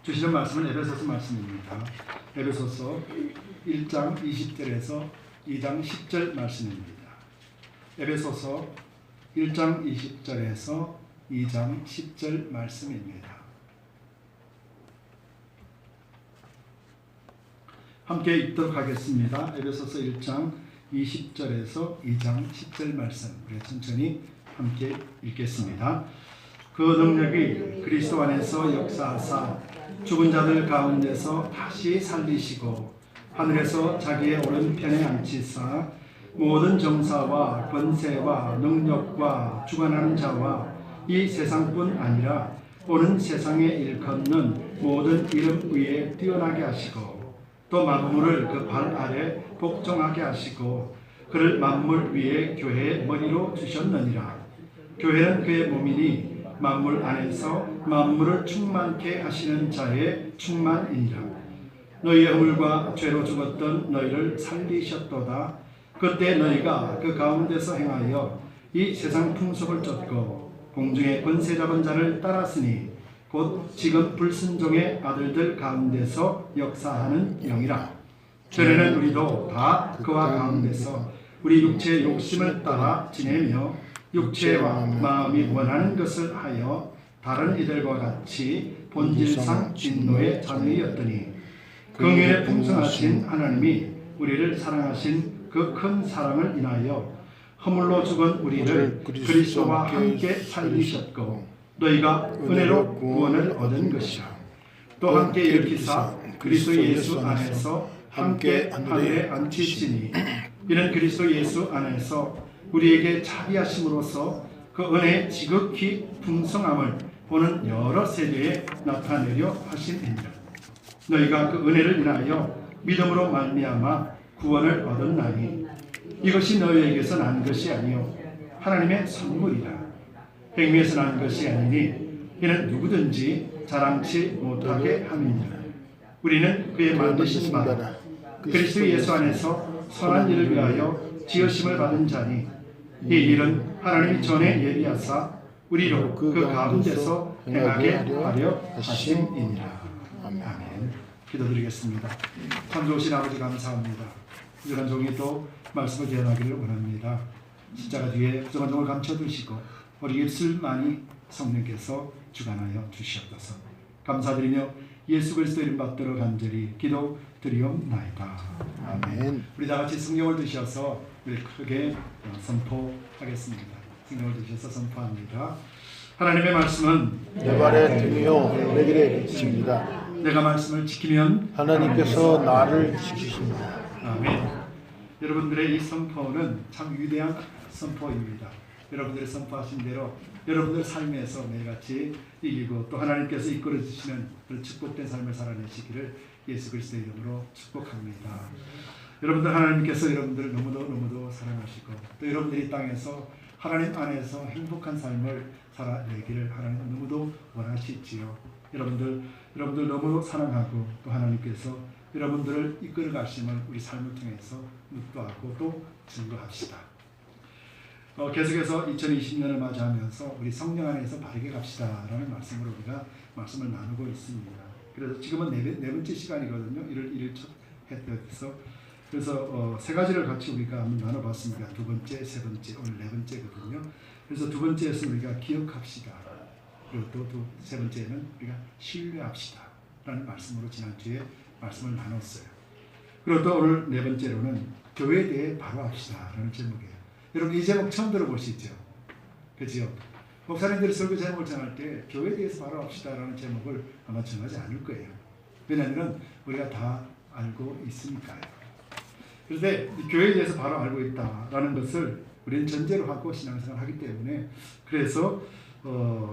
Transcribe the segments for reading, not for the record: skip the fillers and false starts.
주시는 말씀은 에베소서 말씀입니다. 에베소서 1장 20절에서 2장 10절 말씀입니다. 에베소서 1장 20절에서 2장 10절 말씀입니다. 함께 읽도록 하겠습니다. 에베소서 1장 20절에서 2장 10절 말씀 우리 천천히 함께 읽겠습니다. 그 능력이 그리스도 안에서 역사하사 죽은 자들 가운데서 다시 살리시고 하늘에서 자기의 오른편에 앉히사 모든 정사와 권세와 능력과 주관하는 자와 이 세상뿐 아니라 오는 세상에 일컫는 모든 이름 위에 뛰어나게 하시고 또 만물을 그 발 아래 복종하게 하시고 그를 만물 위에 교회의 머리로 주셨느니라. 교회는 그의 몸이니 만물 안에서 만물을 충만케 하시는 자의 충만이니라. 너희의 허물과 죄로 죽었던 너희를 살리셨도다. 그때 너희가 그 가운데서 행하여 이 세상 풍속을 쫓고 공중의 권세 잡은 자를 따랐으니 곧 지금 불순종의 아들들 가운데서 역사하는 영이라. 전에는 우리도 다 그와 가운데서 우리 육체의 욕심을 따라 지내며 육체와 마음이 원하는 것을 하여 다른 이들과 같이 본질상 진노의 자녀였더니 긍휼에 풍성하신 하나님이 우리를 사랑하신 그 큰 사랑을 인하여 허물로 죽은 우리를 그리스도와 함께 살리셨고 너희가 은혜로 구원을 얻은 것이라. 또 함께 일으키사 그리스도 예수 안에서 함께 하늘에 앉히시니 이는 그리스도 예수 안에서 우리에게 자비하심으로써 그 은혜의 지극히 풍성함을 보는 여러 세대에 나타내려 하심이니라. 너희가 그 은혜를 인하여 믿음으로 말미암아 구원을 얻었나니 이것이 너희에게서 난 것이 아니요 하나님의 선물이라. 행위에서 난 것이 아니니 이는 누구든지 자랑치 못하게 함이니라. 우리는 그의 만드신 바 그리스도 예수 안에서 선한 일을 위하여 지으심을 받은 자니 이 일은 하나님이 전에 예비하사 우리로 그 가운데서 행하게 하려 하심이니라. 아멘. 기도드리겠습니다. 참 좋으신 아버지 감사합니다. 부족한 종이 또 말씀을 대언하기를 원합니다. 십자가 뒤에 부족한 종을 감춰두시고 우리 입술 많이 성령께서 주관하여 주시옵소서. 감사드리며 예수 그리스도 이름 받들어 간절히 기도드리옵나이다. 아멘. 우리 다 같이 성령을 드셔서 우리 크게 선포하겠습니다. 성령을 드셔서 선포합니다. 하나님의 말씀은 내 발에 등이요 내 길에 빛입니다. 내가 말씀을 지키면 하나님께서 나를 지키십니다. 아멘. 여러분들의 이 선포는 참 위대한 선포입니다. 여러분들의 선포하신 대로 여러분들 삶에서 매일같이 이기고 또 하나님께서 이끌어 주시는 그런 축복된 삶을 살아내시기를 예수 그리스도의 이름으로 축복합니다. 여러분들 하나님께서 여러분들을 너무도 사랑하시고 또 여러분들이 땅에서 하나님 안에서 행복한 삶을 살아내기를 하나님 너무도 원하시지요. 여러분들 너무도 사랑하고 또 하나님께서 여러분들을 이끌어 가심을 우리 삶을 통해서 묵도하고 또 증거합시다. 계속해서 2020년을 맞이하면서 우리 성령 안에서 바르게 갑시다라는 말씀으로 우리가 말씀을 나누고 있습니다. 그래서 지금은 네 번째 시간이거든요. 1월 1일 첫 해에서 그래서 세 가지를 같이 우리가 한번 나눠봤습니다. 두 번째, 세 번째, 오늘 네 번째거든요. 그래서 두 번째에서 우리가 기억합시다. 그리고 또 세 번째는 우리가 신뢰합시다라는 말씀으로 지난주에 말씀을 나눴어요. 그리고 또 오늘 네 번째로는 교회에 대해 바로 합시다라는 제목이에요. 여러분 이 제목 처음 들어보시죠? 그죠? 목사님들이 설교 제목을 정할 때 교회에 대해서 바로 합시다라는 제목을 아마 정하지 않을 거예요. 왜냐하면 우리가 다 알고 있으니까요. 그런데 교회에 대해서 바로 알고 있다라는 것을 우리는 전제로 하고 신앙생활을 하기 때문에 그래서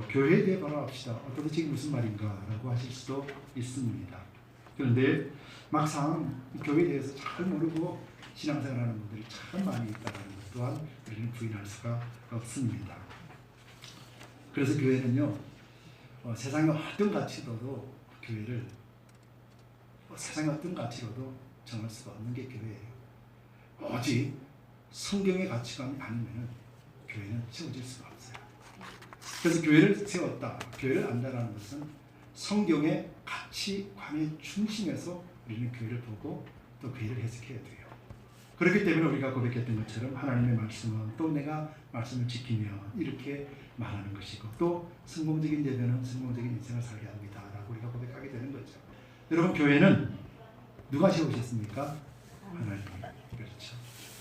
교회에 대해 바로 합시다. 도대체 이게 무슨 말인가라고 하실 수도 있습니다. 그런데 막상 교회에 대해서 잘 모르고 신앙생활하는 분들이 참 많이 있다는 것 또한 우리는 부인할 수가 없습니다. 그래서 교회는요 세상의 어떤 가치로도 교회를 세상의 어떤 가치로도 정할 수가 없는 게 교회예요. 오직 성경의 가치관이 아니면 교회는 세워질 수가 없어요. 그래서 교회를 세웠다, 교회를 안다라는 것은 성경의 가치관의 중심에서 우리는 교회를 보고 또 교회를 해석해야 돼요. 그렇기 때문에 우리가 고백했던 것처럼 하나님의 말씀은 또 내가 말씀을 지키며 이렇게 말하는 것이고 또 성공적인 예배는 성공적인 인생을 살게 합니다 라고 우리가 고백하게 되는 거죠. 여러분, 교회는 누가 세우셨습니까? 하나님. 그렇죠.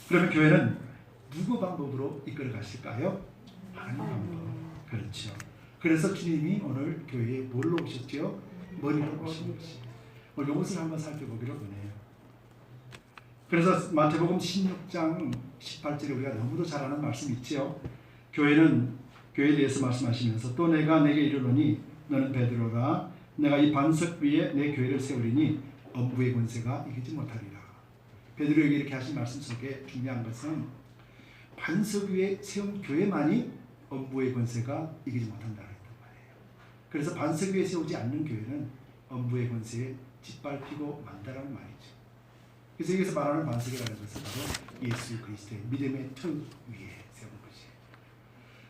그러면 교회는 누구 방법으로 이끌어 가실까요? 하나님 방법. 그렇죠. 그래서 주님이 오늘 교회에 뭘로 오셨죠? 머리로 오신 것이. 오늘 이것을 한번 살펴보기로 원해요. 그래서 마태복음 16장 18절에 우리가 너무도 잘 아는 말씀 있죠. 교회에 대해서 말씀하시면서 또 내가 내게 이르노니 너는 베드로라 내가 이 반석 위에 내 교회를 세우리니 엄부의 권세가 이기지 못하리라. 베드로에게 이렇게 하신 말씀 속에 중요한 것은 반석 위에 세운 교회만이 엄부의 권세가 이기지 못한다는 말이에요. 그래서 반석 위에 세우지 않는 교회는 엄부의 권세에 짓밟히고 만다라는 말이죠. 그래서 여기서 말하는 반석이라는 것은 바로 예수 그리스도의 믿음의 틀 위에 세운 것이에요.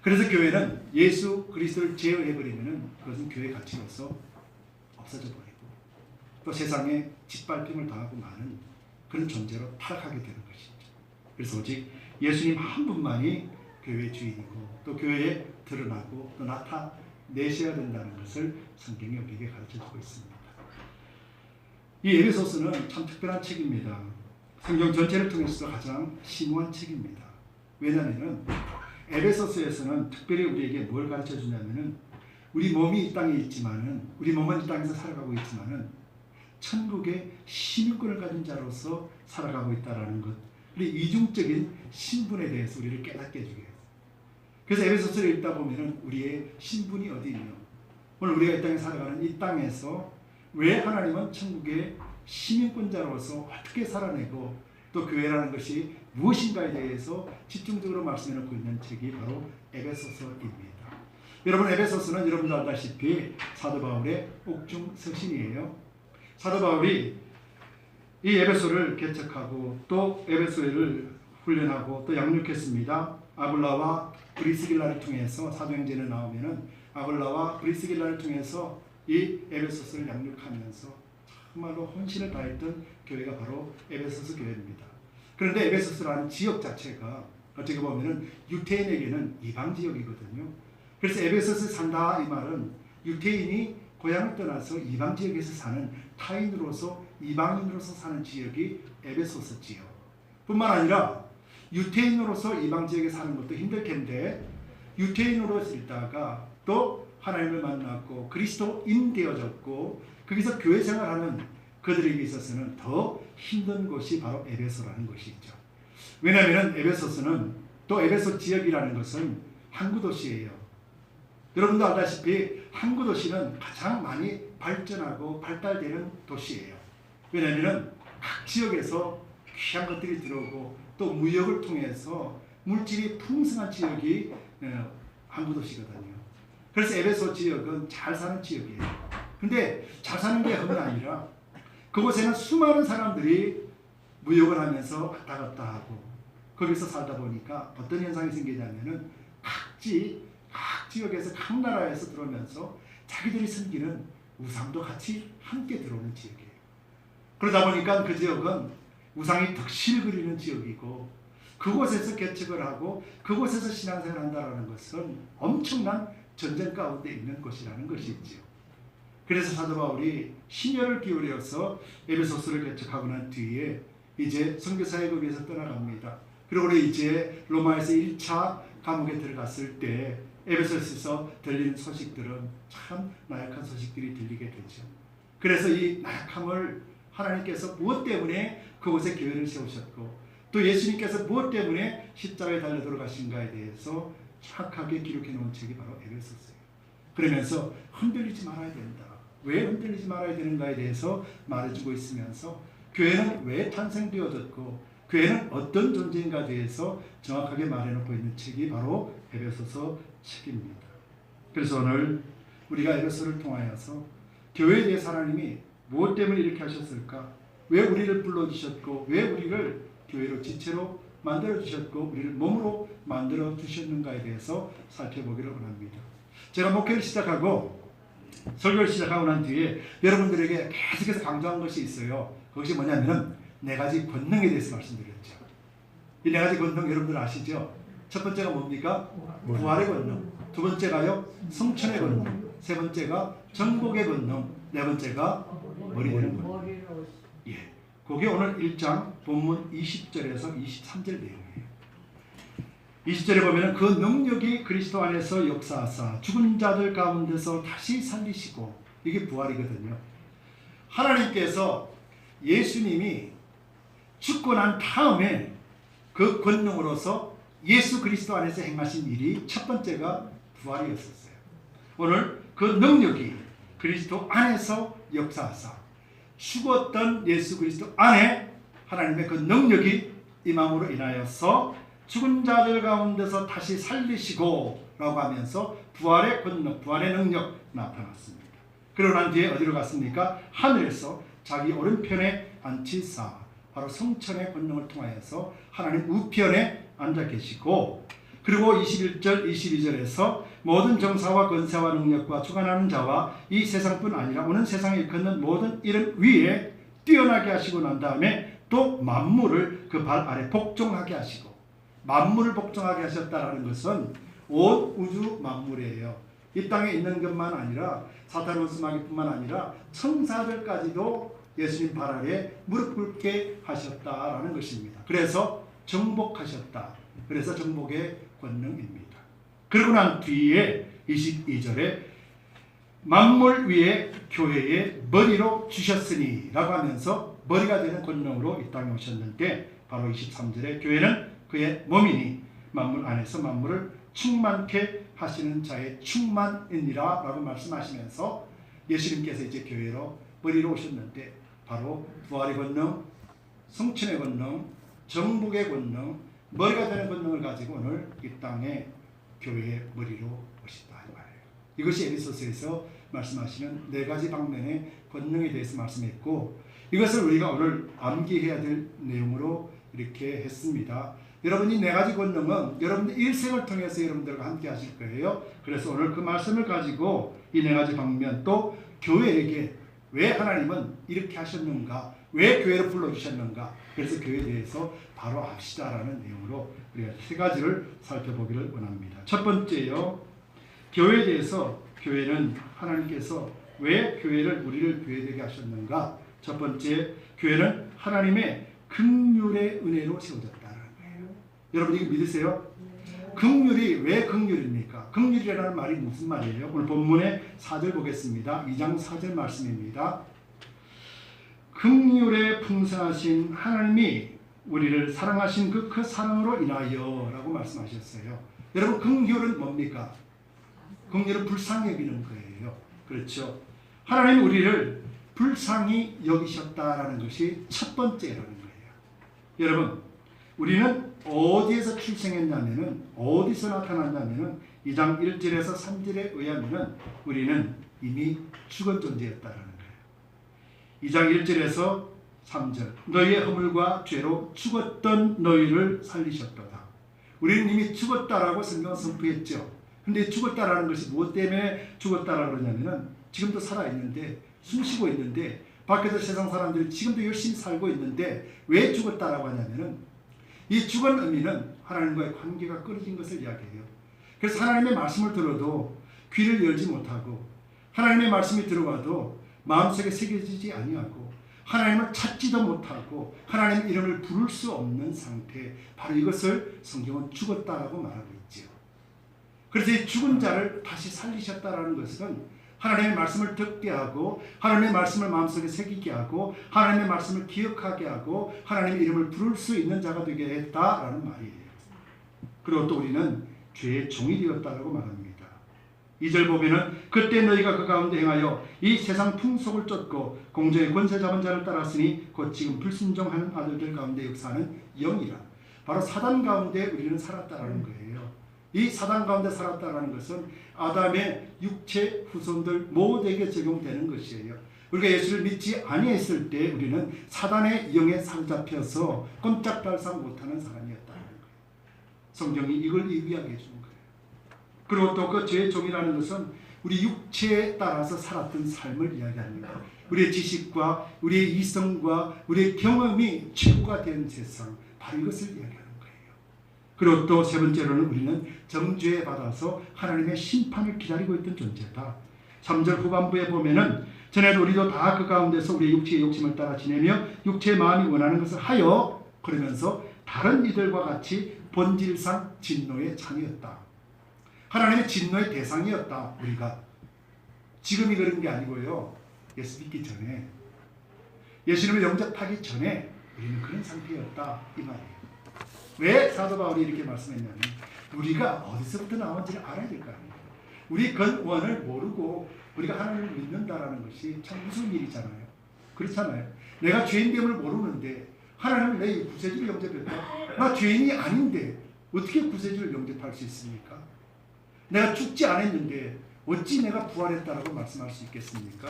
그래서 교회는 예수 그리스도를 제어해버리면 그것은 교회 가치로서 없어져 버리고 또 세상에 짓밟힘을 당하고 마는 그런 존재로 타락하게 되는 것이죠. 그래서 오직 예수님 한 분만이 교회의 주인이고 또 교회에 드러나고 또 나타내셔야 된다는 것을 성경이 우리에게 가르쳐주고 있습니다. 이 에베소서는 참 특별한 책입니다. 성경 전체를 통해서 가장 심오한 책입니다. 왜냐하면 에베소서에서는 특별히 우리에게 뭘 가르쳐 주냐면은 우리 몸이 이 땅에 있지만은 우리 몸은 이 땅에서 살아가고 있지만은 천국의 시민권을 가진 자로서 살아가고 있다라는 것, 우리 이중적인 신분에 대해서 우리를 깨닫게 해주게 해요. 그래서 에베소서를 읽다 보면은 우리의 신분이 어디 있냐, 오늘 우리가 이 땅에 살아가는 이 땅에서 왜 하나님은 천국의 시민권자로서 어떻게 살아내고 또 교회라는 것이 무엇인가에 대해서 집중적으로 말씀해 놓고 있는 책이 바로 에베소서입니다. 여러분, 에베소서는 여러분도 알다시피 사도 바울의 옥중 서신이에요. 사도 바울이 이 에베소를 개척하고 또 에베소를 훈련하고 또 양육했습니다. 아굴라와 브리스길라를 통해서 사도행전에 나오면은 아굴라와 브리스길라를 통해서 이 에베소서를 양육하면서 정말로 혼신을 다했던 교회가 바로 에베소서 교회입니다. 그런데 에베소서라는 지역 자체가 어떻게 보면은 유태인에게는 이방 지역이거든요. 그래서 에베소서에 산다 이 말은 유태인이 고향을 떠나서 이방 지역에서 사는 타인으로서 이방인으로서 사는 지역이 에베소서 지역. 뿐만 아니라 유태인으로서 이방 지역에 사는 것도 힘들 텐데 유태인으로 있다가 또 하나님을 만났고 그리스도인 되어졌고 거기서 교회 생활하는 그들에게 있어서는 더 힘든 곳이 바로 에베소라는 것이죠. 왜냐하면 에베소서는 또 에베소 지역이라는 것은 항구 도시예요. 여러분도 알다시피 항구 도시는 가장 많이 발전하고 발달되는 도시예요. 왜냐하면 각 지역에서 귀한 것들이 들어오고 또 무역을 통해서 물질이 풍성한 지역이 항구 도시거든요. 그래서 에베소 지역은 잘 사는 지역이에요. 근데 잘 사는 게 흠이 아니라 그곳에는 수많은 사람들이 무역을 하면서 왔다 갔다 하고 거기서 살다 보니까 어떤 현상이 생기냐면은 각 지역에서 각 나라에서 들어오면서 자기들이 섬기는 우상도 같이 함께 들어오는 지역이에요. 그러다 보니까 그 지역은 우상이 덕실 그리는 지역이고 그곳에서 개척을 하고 그곳에서 신앙생활을 한다는 것은 엄청난 전쟁 가운데 있는 곳이라는 것이지요. 그래서 사도 바울이 심혈을 기울여서 에베소서를 개척하고 난 뒤에 이제 선교사역에서 떠나갑니다. 그리고 이제 로마에서 1차 감옥에 들어갔을 때 에베소서에서 들리는 소식들은 참 나약한 소식들이 들리게 되죠. 그래서 이 나약함을 하나님께서 무엇 때문에 그곳에 교회를 세우셨고 또 예수님께서 무엇 때문에 십자가에 달려 돌아가신가에 대해서 정확하게 기록해 놓은 책이 바로 에베소서예요. 그러면서 흔들리지 말아야 된다. 왜 흔들리지 말아야 되는가에 대해서 말해주고 있으면서 교회는 왜 탄생되어졌고 교회는 어떤 존재인가에 대해서 정확하게 말해놓고 있는 책이 바로 에베소서 책입니다. 그래서 오늘 우리가 에베소를 통하여서 교회에 대해서 하나님이 무엇 때문에 이렇게 하셨을까? 왜 우리를 불러주셨고 왜 우리를 교회로 지체로 만들어주셨고 우리를 몸으로 만들어주셨는가에 대해서 살펴보기를 원합니다. 제가 목회를 시작하고 설교를 시작하고 난 뒤에 여러분들에게 계속해서 강조한 것이 있어요. 그것이 뭐냐면은 네 가지 권능에 대해서 말씀드렸죠. 이 네 가지 권능 여러분들 아시죠? 첫 번째가 뭡니까? 부활의 권능. 두 번째가요, 성천의 권능. 세 번째가 정복의 권능. 네 번째가 머리 되는 권능. 예, 그게 오늘 1장 본문 20절에서 23절 내용이에요. 20절에 보면 그 능력이 그리스도 안에서 역사하사 죽은 자들 가운데서 다시 살리시고, 이게 부활이거든요. 하나님께서 예수님이 죽고 난 다음에 그 권능으로서 예수 그리스도 안에서 행하신 일이 첫 번째가 부활이었었어요. 오늘 그 능력이 그리스도 안에서 역사하사 죽었던 예수 그리스도 안에 하나님의 그 능력이 임함으로 인하여서 죽은 자들 가운데서 다시 살리시고 라고 하면서 부활의 권능, 부활의 능력 나타났습니다. 그러고 난 뒤에 어디로 갔습니까? 하늘에서 자기 오른편에 앉히사 바로 성천의 권능을 통하여서 하나님 우편에 앉아 계시고, 그리고 21절 22절에서 모든 정사와 권세와 능력과 주관하는 자와 이 세상뿐 아니라 오는 세상에 일컫는 모든 이름 위에 뛰어나게 하시고 난 다음에 또 만물을 그 발 아래 복종하게 하시고, 만물을 복종하게 하셨다는 것은 온 우주 만물이에요. 이 땅에 있는 것만 아니라 사탄 원수마귀뿐만 아니라 천사들까지도 예수님 발 아래 무릎 꿇게 하셨다라는 것입니다. 그래서 정복하셨다. 그래서 정복의 권능입니다. 그러고 난 뒤에 22절에 만물 위에 교회의 머리로 주셨으니 라고 하면서 머리가 되는 권능으로 이 땅에 오셨는데, 바로 23절에 교회는 그의 몸이니 만물 안에서 만물을 충만케 하시는 자의 충만이니라 라고 말씀하시면서 예수님께서 이제 교회로 머리로 오셨는데, 바로 부활의 권능, 성천의 권능, 정복의 권능, 머리가 되는 권능을 가지고 오늘 이 땅에 교회의 머리로 오셨다 이 말이에요. 이것이 에베소서에서 말씀하시는 네 가지 방면의 권능에 대해서 말씀했고, 이것을 우리가 오늘 암기해야 될 내용으로 이렇게 했습니다. 여러분이 네 가지 권능은 여러분의 일생을 통해서 여러분들과 함께 하실 거예요. 그래서 오늘 그 말씀을 가지고 이 네 가지 방면, 또 교회에게 왜 하나님은 이렇게 하셨는가, 왜 교회를 불러주셨는가, 그래서 교회에 대해서 바로 합시다라는 내용으로 우리가 세 가지를 살펴보기를 원합니다. 첫 번째요, 교회에 대해서, 교회는 하나님께서 왜 우리를 교회되게 하셨는가. 첫 번째, 교회는 하나님의 긍휼의 은혜로 세워졌다는 거예요. 여러분 이거 믿으세요? 긍휼이 왜 긍휼입니까? 긍휼이라는 말이 무슨 말이에요? 오늘 본문의 4절 보겠습니다. 2장 4절 말씀입니다. 긍휼에 풍성하신 하나님이 우리를 사랑하신 그 사랑으로 인하여 라고 말씀하셨어요. 여러분 긍휼은 뭡니까? 긍휼은 불쌍히 여기는 거예요. 그렇죠? 하나님이 우리를 불쌍히 여기셨다라는 것이 첫 번째라는 거예요. 여러분 우리는 어디에서 출생했냐면은, 어디서 나타났냐면은 2장 1절에서 3절에 의하면은 우리는 이미 죽은 존재였다라는 거예요. 2장 1절에서 3절, 너희의 허물과 죄로 죽었던 너희를 살리셨도다. 우리는 이미 죽었다라고 성경은 선포했죠. 근데 죽었다라는 것이 무엇 때문에 죽었다라고 그러냐면은 지금도 살아있는데, 숨쉬고 있는데, 밖에서 세상 사람들이 지금도 열심히 살고 있는데 왜 죽었다라고 하냐면은 이 죽은 의미는 하나님과의 관계가 끊어진 것을 이야기해요. 그래서 하나님의 말씀을 들어도 귀를 열지 못하고, 하나님의 말씀이 들어와도 마음속에 새겨지지 아니하고, 하나님을 찾지도 못하고 하나님의 이름을 부를 수 없는 상태, 바로 이것을 성경은 죽었다라고 말하고 있죠. 그래서 이 죽은 자를 다시 살리셨다라는 것은 하나님의 말씀을 듣게 하고, 하나님의 말씀을 마음속에 새기게 하고, 하나님의 말씀을 기억하게 하고, 하나님의 이름을 부를 수 있는 자가 되게 했다라는 말이에요. 그리고 또 우리는 죄의 종이 되었다라고 말합니다. 2절 보면은 그때 너희가 그 가운데 행하여 이 세상 풍속을 쫓고 공중의 권세 잡은 자를 따랐으니 곧 지금 불순종하는 아들들 가운데 역사하는 영이라. 바로 사단 가운데 우리는 살았다라는 거예요. 이 사단 가운데 살았다라는 것은 아담의 육체 후손들 모두에게 적용되는 것이에요. 우리가 예수를 믿지 아니했을 때 우리는 사단의 영에 사로잡혀서 꼼짝달싹 못하는 사람이었다는 거예요. 성경이 이걸 이야기해 주는 거예요. 그리고 또 그 죄의 종이라는 것은 우리 육체에 따라서 살았던 삶을 이야기합니다. 우리의 지식과 우리의 이성과 우리의 경험이 최고가 된 세상, 바로 이것을 이야기하는 거예요. 그리고 또 세 번째로는 우리는 정죄 받아서 하나님의 심판을 기다리고 있던 존재다. 3절 후반부에 보면은 전에도 우리도 다 그 가운데서 우리의 육체의 욕심을 따라 지내며 육체의 마음이 원하는 것을 하여, 그러면서 다른 이들과 같이 본질상 진노의 창이었다. 하나님의 진노의 대상이었다. 우리가 지금이 그런 게 아니고요, 예수 믿기 전에, 예수님을 영접하기 전에 우리는 그런 상태였다, 이 말이에요. 왜 사도 바울이 이렇게 말씀했냐면, 우리가 어디서부터 나온지를 알아야 될 거 아니에요. 우리 근원을 모르고 우리가 하나님을 믿는다라는 것이 참 무서운 일이잖아요. 그렇잖아요. 내가 죄인됨을 모르는데 하나님은 내 구세주를 영접했다. 나 죄인이 아닌데 어떻게 구세주를 영접할 수 있습니까? 내가 죽지 않았는데 어찌 내가 부활했다라고 말씀할 수 있겠습니까?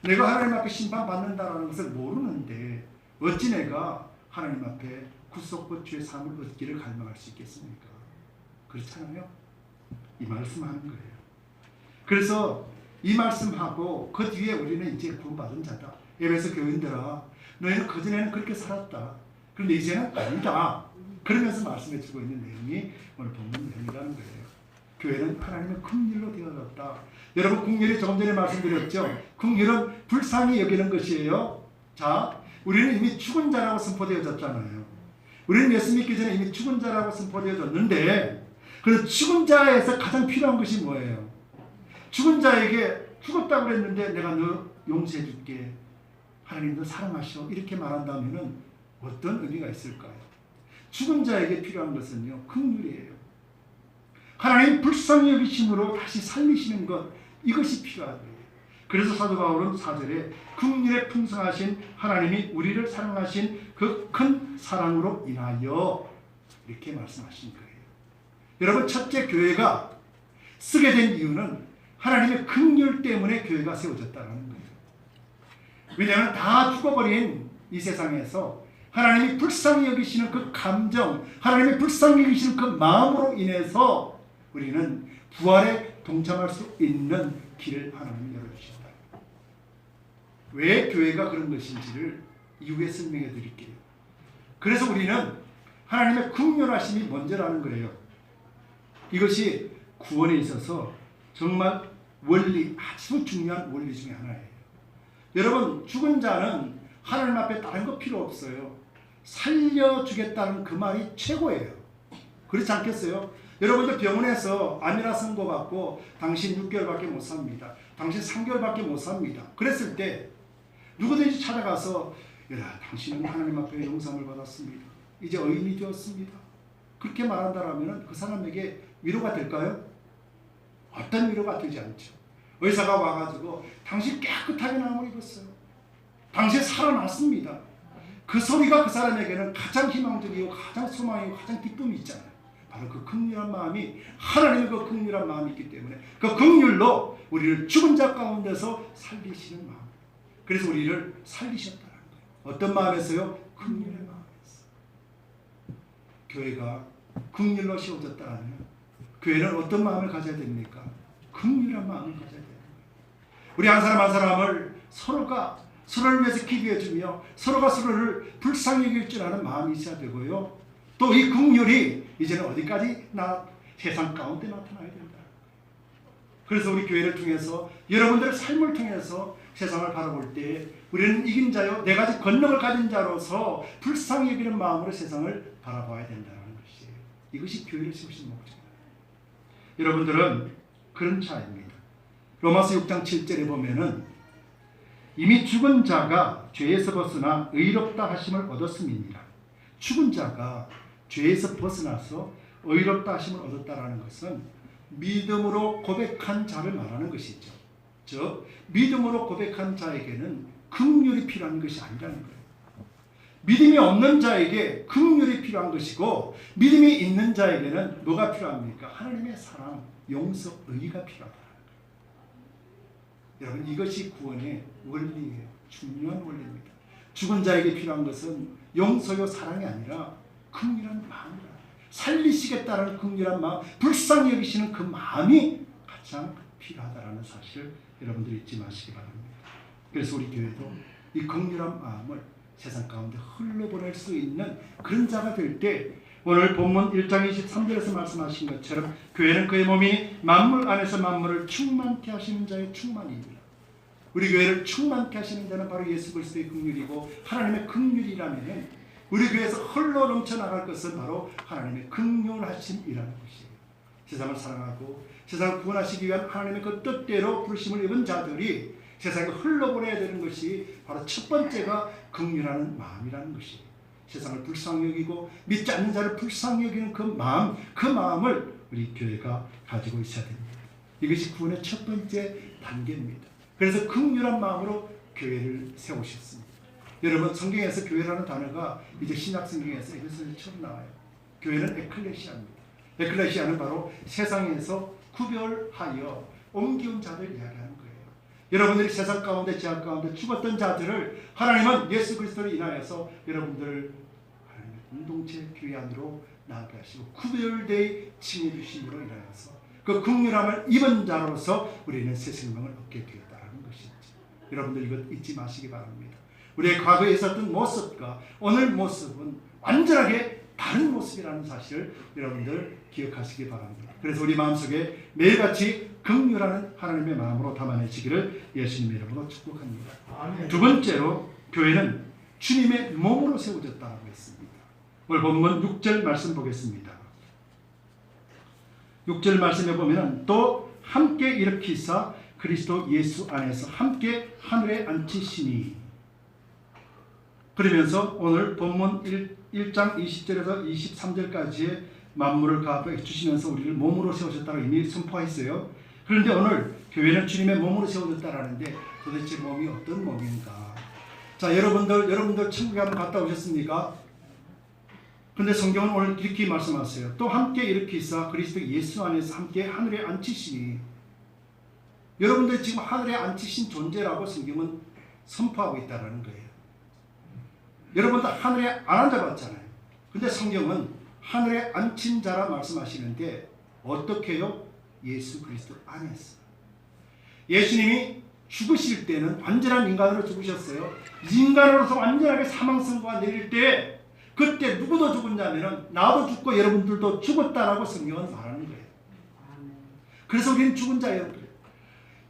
내가 하나님 앞에 심판받는다라는 것을 모르는데 어찌 내가 하나님 앞에 구속과 죄 사함을 얻기를 갈망할 수 있겠습니까? 그렇잖아요. 이 말씀하는 거예요. 그래서 이 말씀하고 그 뒤에 우리는 이제 구원받은 자다. 에베소 교인들아, 너희는 그전에는 그렇게 살았다. 그런데 이제는 아니다. 그러면서 말씀해 주고 있는 내용이 오늘 본문 내용이라는 거예요. 교회는 하나님의 긍휼로 되어졌다. 여러분, 긍휼이 조금 전에 말씀드렸죠. 긍휼은 불쌍히 여기는 것이에요. 자, 우리는 이미 죽은 자라고 선포되어졌잖아요. 우리는 예수 믿기 전에 이미 죽은 자라고 선포되어졌는데, 그 죽은 자에서 가장 필요한 것이 뭐예요? 죽은 자에게 죽었다고 그랬는데 내가 너 용서해 줄게, 하나님 너 사랑하시오, 이렇게 말한다면 어떤 의미가 있을까요? 죽은 자에게 필요한 것은요, 긍휼이에요. 하나님 불쌍히 여기심으로 다시 살리시는 것, 이것이 필요하다. 그래서 사도 바울은 4절에 긍휼에 풍성하신 하나님이 우리를 사랑하신 그 큰 사랑으로 인하여, 이렇게 말씀하신 거예요. 여러분, 첫째, 교회가 쓰게 된 이유는 하나님의 긍휼 때문에 교회가 세워졌다는 거예요. 왜냐하면 다 죽어버린 이 세상에서 하나님이 불쌍히 여기시는 그 감정, 하나님이 불쌍히 여기시는 그 마음으로 인해서 우리는 부활에 동참할 수 있는 길을 하나님이 열어주신다. 왜 교회가 그런 것인지를 이후에 설명해 드릴게요. 그래서 우리는 하나님의 긍휼하심이 먼저라는 거예요. 이것이 구원에 있어서 정말 원리, 아주 중요한 원리 중에 하나예요. 여러분, 죽은 자는 하나님 앞에 다른 거 필요 없어요. 살려주겠다는 그 말이 최고예요. 그렇지 않겠어요? 여러분들 병원에서 암이라 선고받고 당신 6개월밖에 못 삽니다, 당신 3개월밖에 못 삽니다, 그랬을 때 누구든지 찾아가서, 야, 당신은 하나님 앞에 용서를 받았습니다, 이제 의인이 되었습니다, 그렇게 말한다라면 그 사람에게 위로가 될까요? 어떤 위로가 되지 않죠. 의사가 와가지고 당신 깨끗하게 나음을 입었어요, 당신 살아났습니다, 그 소리가 그 사람에게는 가장 희망적이고 가장 소망이고 가장 기쁨이 있잖아요. 바로 그 긍휼한 마음이, 하나님의 그 긍휼한 마음이 있기 때문에 그 긍휼로 우리를 죽은 자 가운데서 살리시는 마음. 그래서 우리를 살리셨다는 거예요. 어떤 마음에서요? 긍휼의 마음에서. 교회가 긍휼로 세워졌다면 교회는 어떤 마음을 가져야 됩니까? 긍휼한 마음을 가져야 돼요. 우리 한 사람 한 사람을 서로가 서로를 위해서 기도해주며 서로가 서로를 불쌍히 여길 줄 아는 마음이 있어야 되고요. 또 이 긍휼이 이제는 어디까지 세상 가운데 나타나야 된다. 그래서 우리 교회를 통해서, 여러분들의 삶을 통해서 세상을 바라볼 때 우리는 이긴 자요, 네 가지 권능을 가진 자로서 불쌍히 여기는 마음으로 세상을 바라봐야 된다는 것이에요. 이것이 교회를 세우신 목적입니다. 여러분들은 그런 자입니다. 로마서 6장 7절에 보면은 이미 죽은 자가 죄에서 벗어나 의롭다 하심을 얻었음이니라. 죽은 자가 죄에서 벗어나서 의롭다 하심을 얻었다라는 것은 믿음으로 고백한 자를 말하는 것이죠. 즉 믿음으로 고백한 자에게는 긍휼이 필요한 것이 아니라는 거예요. 믿음이 없는 자에게 긍휼이 필요한 것이고, 믿음이 있는 자에게는 뭐가 필요합니까? 하나님의 사랑, 용서, 의가 필요하다. 여러분, 이것이 구원의 원리예요. 중요한 원리입니다. 죽은 자에게 필요한 것은 용서요 사랑이 아니라 긍휼한 마음이다. 살리시겠다는 긍휼한 마음, 불쌍히 여기시는 그 마음이 가장 필요하다라는 사실을 여러분들이 잊지 마시기 바랍니다. 그래서 우리 교회도 이 긍휼한 마음을 세상 가운데 흘러보낼 수 있는 그런 자가 될 때 오늘 본문 1장 23절에서 말씀하신 것처럼 교회는 그의 몸이 만물 안에서 만물을 충만케 하시는 자의 충만입니다. 우리 교회를 충만케 하시는 자는 바로 예수 그리스도의 긍휼이고 하나님의 긍휼이라면 우리 교회에서 흘러 넘쳐나갈 것은 바로 하나님의 긍휼하심이라는 것이에요. 세상을 사랑하고 세상을 구원하시기 위한 하나님의 그 뜻대로 부르심을 입은 자들이 세상에 흘러보내야 되는 것이 바로 첫 번째가 긍휼하는 마음이라는 것이에요. 세상을 불쌍히 여기고 믿지 않는 자를 불쌍히 여기는 그 마음을 우리 교회가 가지고 있어야 됩니다. 이것이 구원의 첫 번째 단계입니다. 그래서 긍휼한 마음으로 교회를 세우셨습니다. 여러분 성경에서 교회라는 단어가 이제 신약 성경에서 에베소서에 처음 나와요. 교회는 에클레시아입니다. 에클레시아는 바로 세상에서 구별하여 옮겨온 자들 이야기하는 거예요. 여러분들이 세상 가운데 죄악 가운데 죽었던 자들을 하나님은 예수 그리스도로 인하여서 여러분들을 하나님의 공동체 교회 안으로 나게 하시고 구별되이 칭해 주심으로 인하여서 그 긍휼함을 입은 자로서 우리는 새 생명을 얻게 되었다는 것이죠. 여러분들 이것 잊지 마시기 바랍니다. 우리의 과거에 있었던 모습과 오늘 모습은 완전하게 다른 모습이라는 사실을 여러분들 기억하시기 바랍니다. 그래서 우리 마음속에 매일같이 긍휼하는 하나님의 마음으로 담아내시기를 예수님의 이름으로 축복합니다. 아멘. 두 번째로 교회는 주님의 몸으로 세워졌다고 했습니다. 오늘 본문 6절 말씀 보겠습니다. 6절 말씀에 보면 또 함께 일으키사 그리스도 예수 안에서 함께 하늘에 앉히시니 그러면서 오늘 본문 1장 20절에서 23절까지의 만물을 가압해 주시면서 우리를 몸으로 세우셨다고 이미 선포했어요. 그런데 오늘 교회는 주님의 몸으로 세워졌다라는데 도대체 몸이 어떤 몸인가? 자, 여러분들 천국에 한번 갔다 오셨습니까? 근데 성경은 오늘 이렇게 말씀하세요. 또 함께 일으키사 그리스도 예수 안에서 함께 하늘에 앉히시니 여러분들 지금 하늘에 앉히신 존재라고 성경은 선포하고 있다는 거예요. 여러분 다 하늘에 안 앉아봤잖아요. 근데 성경은 하늘에 앉힌 자라 말씀하시는데 어떻게 해요? 예수 그리스도 안에서. 예수님이 죽으실 때는 완전한 인간으로 죽으셨어요. 인간으로서 완전하게 사망선고가 내릴 때 그때 누구도 죽었냐면 나도 죽고 여러분들도 죽었다라고 성경은 말하는 거예요. 그래서 우리는 죽은 자예요.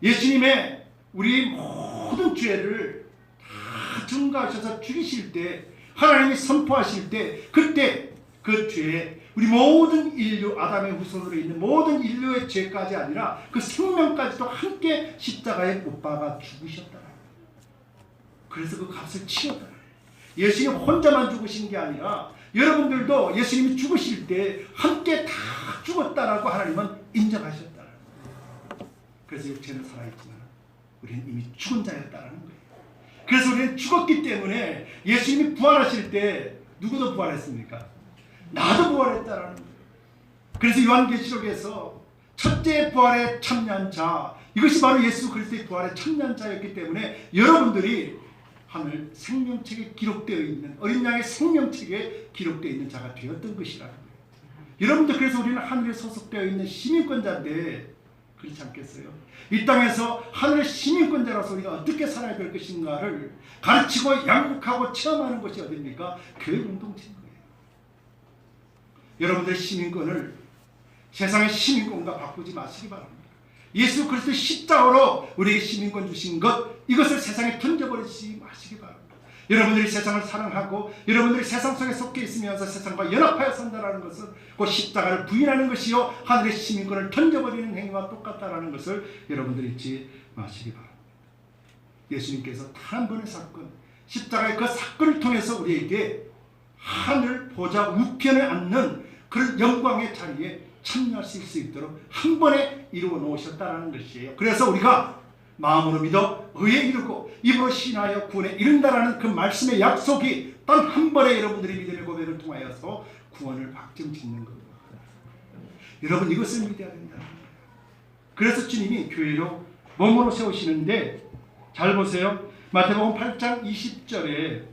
예수님의 우리 모든 죄를 다 증거하셔서 죽이실 때 하나님이 선포하실 때 그때 그 죄에 우리 모든 인류 아담의 후손으로 있는 모든 인류의 죄까지 아니라 그 생명까지도 함께 십자가에 못 박아 죽으셨다. 그래서 그 값을 치렀다. 예수님 혼자만 죽으신 게 아니라 여러분들도 예수님이 죽으실 때 함께 다 죽었다라고 하나님은 인정하셨다. 그래서 육체는 살아있지만 우리는 이미 죽은 자였다는 거예요. 그래서 우리는 죽었기 때문에 예수님이 부활하실 때 누구도 부활했습니까? 나도 부활했다라는 거예요. 그래서 요한계시록에서 첫째 부활에 참여한 자, 이것이 바로 예수 그리스도의 부활에 참여한 자였기 때문에 여러분들이 하늘 생명책에 기록되어 있는 어린 양의 생명책에 기록되어 있는 자가 되었던 것이라는 거예요. 여러분들 그래서 우리는 하늘에 소속되어 있는 시민권자인데 그렇지 않겠어요? 이 땅에서 하늘의 시민권자로서 우리가 어떻게 살아야 될 것인가를 가르치고 양육하고 체험하는 것이 어디입니까? 교회 공동체인 거예요. 여러분들의 시민권을 세상의 시민권과 바꾸지 마시기 바랍니다. 예수 그리스도 십자가로 우리에게 시민권 주신 것, 이것을 세상에 던져버리지 마시기 바랍니다. 여러분들이 세상을 사랑하고 여러분들이 세상 속에 속해 있으면서 세상과 연합하여 산다는 것은 그 십자가를 부인하는 것이요 하늘의 시민권을 던져버리는 행위와 똑같다는 것을 여러분들이 잊지 마시기 바랍니다. 예수님께서 단 한 번의 사건, 십자가의 그 사건을 통해서 우리에게 하늘 보좌 우편에 앉는 그런 영광의 자리에 참여하실 수 있도록 한 번에 이루어 놓으셨다는 것이에요. 그래서 우리가 마음으로 믿어 의에 이르고 입으로 신하여 구원에 이른다라는 그 말씀의 약속이 단 한 번에 여러분들이 믿음의 고백을 통하여서 구원을 확정짓는 겁니다. 여러분 이것을 믿어야 된다. 그래서 주님이 교회로 몸으로 세우시는데 잘 보세요. 마태복음 8장 20절에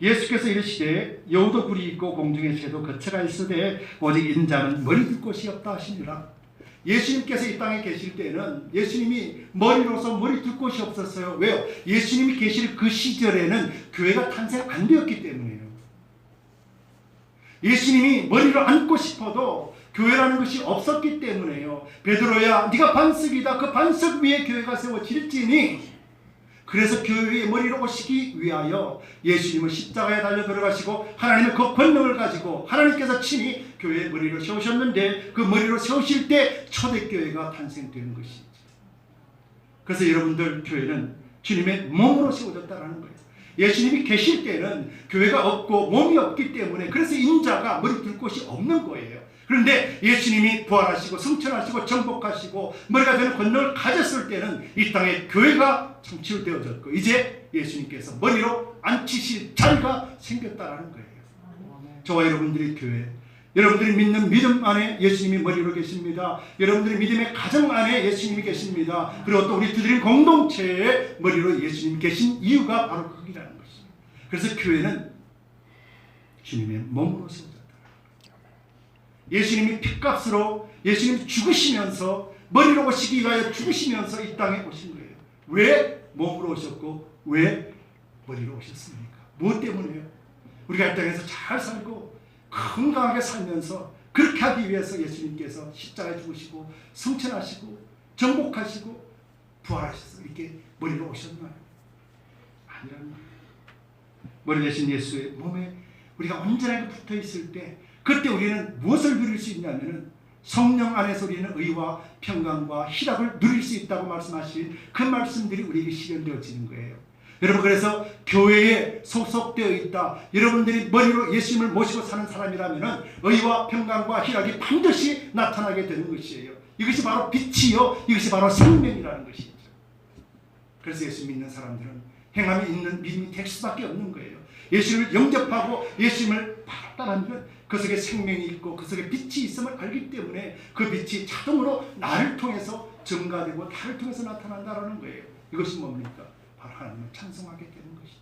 예수께서 이르시되 여우도 굴이 있고 공중의 새도 거처가 있으되 오직 인자는 머리 둘 곳이 없다 하시니라. 예수님께서 이 땅에 계실 때는 예수님이 머리로서 머리 둘 곳이 없었어요. 왜요? 예수님이 계실 그 시절에는 교회가 탄생 안 되었기 때문이에요. 예수님이 머리를 앉고 싶어도 교회라는 것이 없었기 때문에요. 베드로야, 네가 반석이다. 그 반석 위에 교회가 세워질지니. 그래서 교회의 머리로 오시기 위하여 예수님은 십자가에 달려 들어가시고 하나님의 그 권능을 가지고 하나님께서 친히 교회의 머리로 세우셨는데, 그 머리로 세우실 때 초대교회가 탄생된 것이죠. 그래서 여러분들 교회는 주님의 몸으로 세워졌다는 거예요. 예수님이 계실 때는 교회가 없고 몸이 없기 때문에, 그래서 인자가 머리 둘 곳이 없는 거예요. 그런데 예수님이 부활하시고 승천하시고 정복하시고 머리가 되는 권능을 가졌을 때는 이 땅에 교회가 창출되어졌고, 이제 예수님께서 머리로 앉히실 자리가 생겼다라는 거예요. 저와 여러분들이 교회, 여러분들이 믿는 믿음 안에 예수님이 머리로 계십니다. 여러분들이 믿음의 가정 안에 예수님이 계십니다. 그리고 또 우리 두드림 공동체의 머리로 예수님이 계신 이유가 바로 거기라는 것입니다. 그래서 교회는 주님의 몸으로 세워졌다. 예수님이 핏값으로 예수님이 죽으시면서 머리로 오시기 위하여 죽으시면서 이 땅에 오신 거예요. 왜 몸으로 오셨고 왜 머리로 오셨습니까? 무엇 때문에요? 우리가 이 땅에서 잘 살고 건강하게 살면서 그렇게 하기 위해서 예수님께서 십자가에 죽으시고 승천하시고 정복하시고 부활하셔서 이렇게 머리로 오셨나요? 아니라는 거예요. 머리 대신 예수의 몸에 우리가 온전하게 붙어 있을 때, 그때 우리는 무엇을 누릴 수 있냐면은 성령 안에서 우리는 의와 평강과 희락을 누릴 수 있다고 말씀하신 그 말씀들이 우리에게 실현되어지는 거예요. 여러분, 그래서 교회에 소속되어 있다, 여러분들이 머리로 예수님을 모시고 사는 사람이라면 의와 평강과 희락이 반드시 나타나게 되는 것이에요. 이것이 바로 빛이요, 이것이 바로 생명이라는 것이죠. 그래서 예수 믿는 사람들은 행함이 있는 믿음이 될 수밖에 없는 거예요. 예수님을 영접하고 예수님을 바로 따르면 그 속에 생명이 있고 그 속에 빛이 있음을 알기 때문에 그 빛이 자동으로 나를 통해서 증가되고 나를 통해서 나타난다는 거예요. 이것이 뭡니까? 바로 하나님을 찬송하게 되는 것이죠.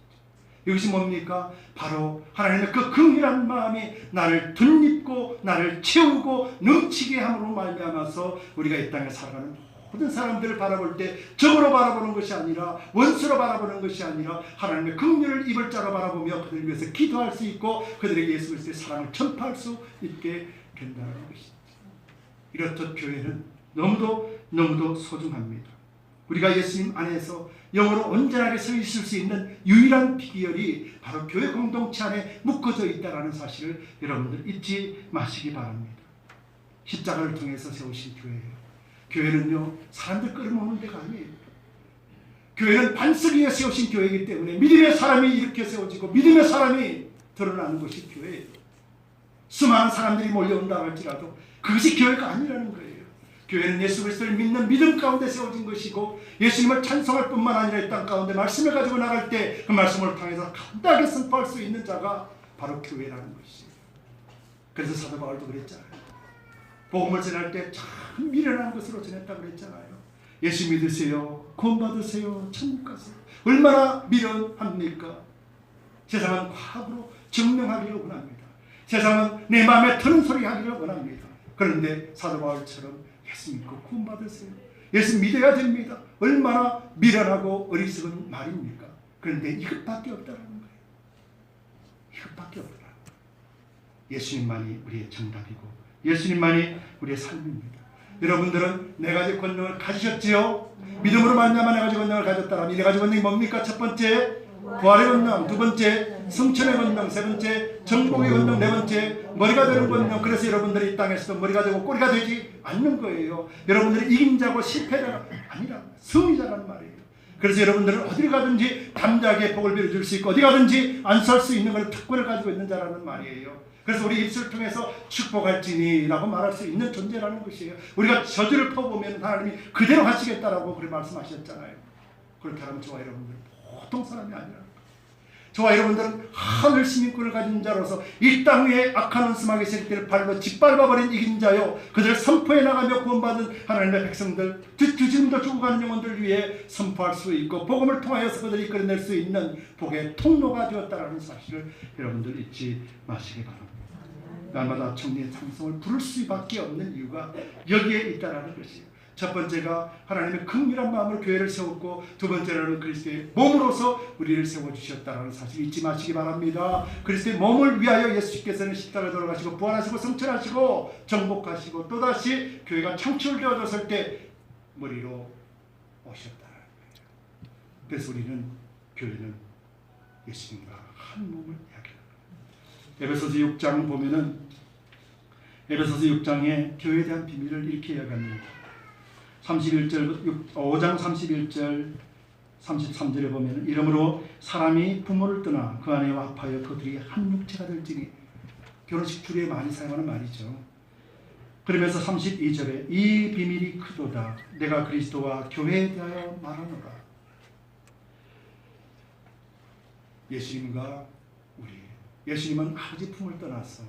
이것이 뭡니까? 바로 하나님의 그 긍휼한 마음이 나를 덧입고 나를 채우고 넘치게 함으로 말미암아서 우리가 이 땅에 살아가는 모든 사람들을 바라볼 때 적으로 바라보는 것이 아니라, 원수로 바라보는 것이 아니라 하나님의 긍휼을 입을 자로 바라보며 그들을 위해서 기도할 수 있고 그들에게 예수 그리스도의 사랑을 전파할 수 있게 된다는 것이죠. 이렇듯 교회는 너무도 소중합니다. 우리가 예수님 안에서 영으로 온전하게 서 있을 수 있는 유일한 비결이 바로 교회 공동체 안에 묶어져 있다는 사실을 여러분들 잊지 마시기 바랍니다. 십자가를 통해서 세우신 교회예요. 교회는요, 사람들 끌어모으는 데가 아니에요. 교회는 반석 위에 세우신 교회이기 때문에 믿음의 사람이 이렇게 세워지고 믿음의 사람이 드러나는 것이 교회예요. 수많은 사람들이 몰려온다 할지라도 그것이 교회가 아니라는 거예요. 교회는 예수 그리스도를 믿는 믿음 가운데 세워진 것이고, 예수님을 찬송할 뿐만 아니라 이 땅 가운데 말씀을 가지고 나갈 때 그 말씀을 통해서 간단하게 선포할 수 있는 자가 바로 교회라는 것이에요. 그래서 사도 바울도 그랬잖아요. 복음을 전할 때 참 미련한 것으로 전했다고 그랬잖아요. 예수 믿으세요, 구원받으세요, 천국 가세요. 얼마나 미련합니까? 세상은 과학으로 증명하기를 원합니다. 세상은 내 마음에 드는 소리 하기를 원합니다. 그런데 사도 바울처럼 예수 믿고 구원받으세요, 예수 믿어야 됩니다. 얼마나 미련하고 어리석은 말입니까? 그런데 이것밖에 없다는 거예요. 이것밖에 없더라. 예수님만이 우리의 정답이고 예수님만이 우리의 삶입니다. 여러분들은 네 가지 권능을 가지셨지요? 믿음으로 말미암아 네 가지 권능을 가졌다라면 이 네 가지 권능이 뭡니까? 첫 번째, 부활의 권능. 두 번째, 성천의 권능. 세 번째, 정복의 권능. 네 번째, 머리가 되는 권능. 그래서 여러분들이 이 땅에서도 머리가 되고 꼬리가 되지 않는 거예요. 여러분들이 이긴 자고 실패자가 아니라 승리자라는 말이에요. 그래서 여러분들은 어디 가든지 담대하게 복을 빌어줄 수 있고 어디 가든지 안수할 수 있는 그런 특권을 가지고 있는 자라는 말이에요. 그래서 우리 입술을 통해서 축복할지니라고 말할 수 있는 존재라는 것이에요. 우리가 저주를 퍼보면 하나님이 그대로 하시겠다라고 그렇게 말씀하셨잖아요. 그렇다면 저와 여러분들은 보통 사람이 아니라는 거예요. 저와 여러분들은 하늘 시민권을 가진 자로서 이 땅 위에 악한 원수마귀 새끼들을 발로 짓밟아버린 이긴 자요, 그들을 선포해 나가며 구원받은 하나님의 백성들, 지금도 죽어가는 영혼들 위해 선포할 수 있고 복음을 통하여서 그들을 이끌어낼 수 있는 복의 통로가 되었다는 사실을 여러분들 잊지 마시기 바랍니다. 날마다 청리의 찬송을 부를 수밖에 없는 이유가 여기에 있다라는 것이에요. 첫 번째가 하나님의 긍휼한 마음으로 교회를 세웠고, 두 번째로는 그리스도의 몸으로서 우리를 세워주셨다는 사실 잊지 마시기 바랍니다. 그리스도의 몸을 위하여 예수께서는 십자가에 돌아가시고 부활하시고 성천하시고 정복하시고 또다시 교회가 창출되어졌을 때 머리로 오셨다는 거예요. 그래서 우리는, 교회는 예수님과 한 몸을 이야기합니다. 에베소서 6장 보면은, 에베소서 6장에 교회에 대한 비밀을 이렇게 이야기합니다. 5장 31절 33절에 보면, 이러므로 사람이 부모를 떠나 그 아내와 합하여 그들이 한 육체가 될지니, 결혼식 주례에 많이 사용하는 말이죠. 그러면서 32절에 이 비밀이 크도다 내가 그리스도와 교회에 대하여 말하노라. 예수님과 우리, 예수님은 아버지 품을 떠나서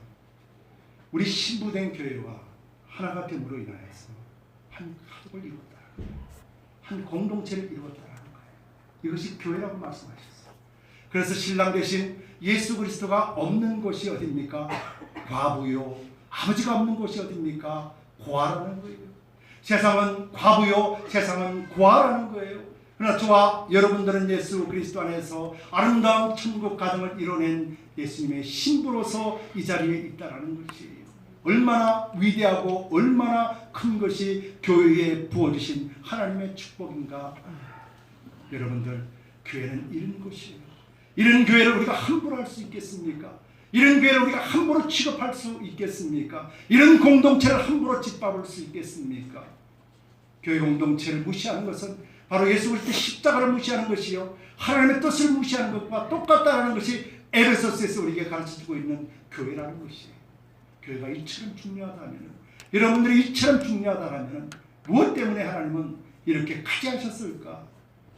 우리 신부된 교회와 하나가 됨으로 인하여서 한 가족을 이루었다, 한 공동체를 이루었다라는 거예요. 이것이 교회라고 말씀하셨어요. 그래서 신랑 되신 예수 그리스도가 없는 곳이 어디입니까? 과부요. 아버지가 없는 곳이 어디입니까? 고아라는 거예요. 세상은 과부요, 세상은 고아라는 거예요. 그러나 저와 여러분들은 예수 그리스도 안에서 아름다운 천국 가정을 이뤄낸 예수님의 신부로서 이 자리에 있다라는 것이에요. 얼마나 위대하고 얼마나 큰 것이 교회에 부어주신 하나님의 축복인가. 여러분들, 교회는 이런 곳이에요. 이런 교회를 우리가 함부로 할 수 있겠습니까? 이런 교회를 우리가 함부로 취급할 수 있겠습니까? 이런 공동체를 함부로 짓밟을 수 있겠습니까? 교회 공동체를 무시하는 것은 바로 예수 그리스도의 십자가를 무시하는 것이요, 하나님의 뜻을 무시하는 것과 똑같다는 것이 에베소서에서 우리에게 가르쳐주고 있는 교회라는 것이에요. 교회가 이처럼 중요하다면, 여러분들이 이처럼 중요하다면 무엇 때문에 하나님은 이렇게 크게 하셨을까?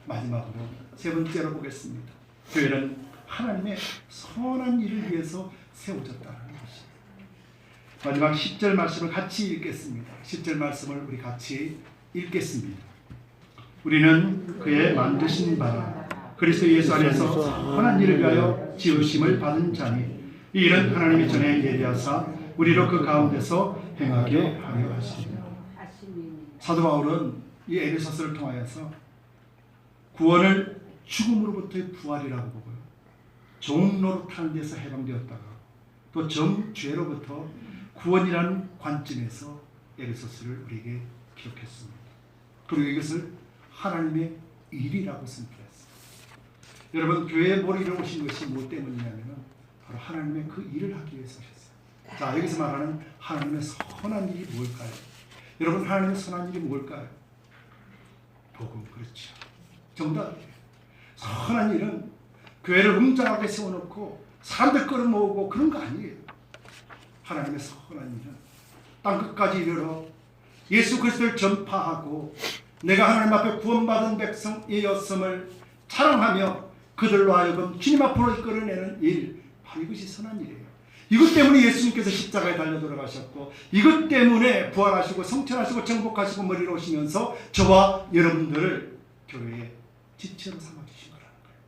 마지막으로 세 번째로 보겠습니다. 교회는 하나님의 선한 일을 위해서 세워졌다는 것입니다. 마지막 10절 말씀을 같이 읽겠습니다. 10절 말씀을 우리 같이 읽겠습니다. 우리는 그의 만드신 바라 그리스도 예수 안에서 선한 일을 위하여 지으심을 받은 자니, 이 일은 하나님이 전에 예비하사 우리로 그 가운데서 행하게 하려 하시며. 사도 바울은 이 에베소서를 통하여서 구원을 죽음으로부터의 부활이라고 보고요, 종노릇하는 데서 해방되었다가 또 정죄로부터 구원이라는 관점에서 에베소서를 우리에게 기록했습니다. 그리고 이것을 하나님의 일이라고 선포했습니다. 여러분, 교회에 머리를 오신 것이 무엇 때문이냐면 바로 하나님의 그 일을 하기 위해서 오셨어요. 자, 여기서 말하는 하나님의 선한 일이 뭘까요? 여러분, 하나님의 선한 일이 뭘까요? 복음, 그렇죠. 정답이에요. 선한 일은 교회를 웅장하게 세워놓고 사람들 끌어모으고 그런 거 아니에요. 하나님의 선한 일은 땅끝까지 이르러 예수 그리스도를 전파하고 내가 하나님 앞에 구원받은 백성이었음을 자랑하며 그들로 하여금 주님 앞으로 이끌어내는 일, 바로 이것이 선한 일이에요. 이것 때문에 예수님께서 십자가에 달려 돌아가셨고, 이것 때문에 부활하시고 성천하시고 정복하시고 머리로 오시면서 저와 여러분들을 교회의 지체로 삼아주신 거라는 거예요.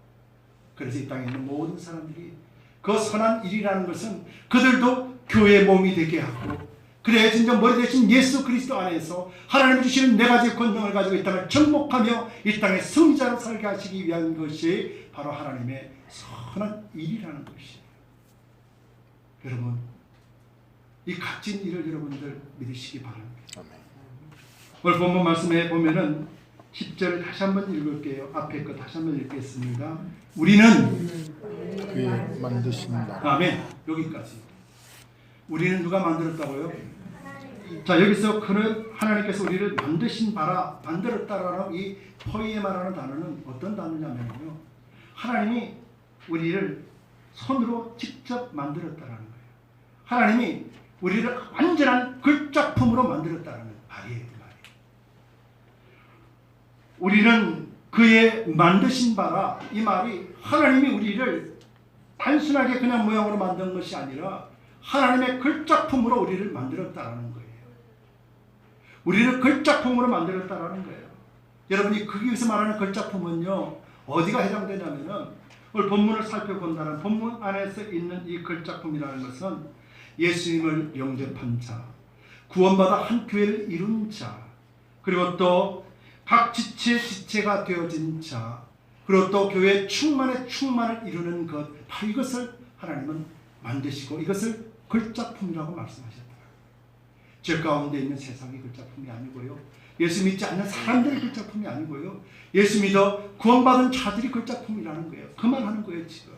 그래서 이 땅에 있는 모든 사람들이 그 선한 일이라는 것은 그들도 교회의 몸이 되게 하고, 그래야 진정 머리 대신 예수 그리스도 안에서 하나님이 주시는 네 가지 권능을 가지고 이 땅을 정복하며 이 땅의 승리자로 살게 하시기 위한 것이 바로 하나님의 선한 일이라는 것이에요. 여러분, 이 값진 일을 여러분들 믿으시기 바랍니다. 오늘 본문 말씀에 보면은 10절 다시 한번 읽을게요. 앞에 거 다시 한번 읽겠습니다. 우리는 그의 만드신 바. 아멘. 여기까지. 우리는 누가 만들었다고요? 자, 여기서 그는 하나님께서 우리를 만드신 바라, 만들었다라는 이 포이에 말하는 단어는 어떤 단어냐면요, 하나님이 우리를 손으로 직접 만들었다라는 거예요. 하나님이 우리를 완전한 글작품으로 만들었다는 말이에요. 우리는 그의 만드신 바라, 이 말이 하나님이 우리를 단순하게 그냥 모양으로 만든 것이 아니라 하나님의 글작품으로 우리를 만들었다라는 거예요. 우리를 글작품으로 만들었다라는 거예요. 여러분이 거기서 말하는 글작품은요, 어디가 해당되냐면은 오늘 본문을 살펴본다는 본문 안에서 있는 이 글작품이라는 것은 예수님을 영접한 자, 구원받아 한 교회를 이룬 자, 그리고 또 각 지체가 되어진 자, 그리고 또 교회의 충만을 이루는 것, 바로 이것을 하나님은 만드시고 이것을 걸작품이라고 말씀하셨더라고요. 죄 가운데 있는 세상이 걸작품이 아니고요, 예수 믿지 않는 사람들이 걸작품이 아니고요, 예수 믿어 구원받은 자들이 걸작품이라는 거예요. 그만하는 거예요. 지금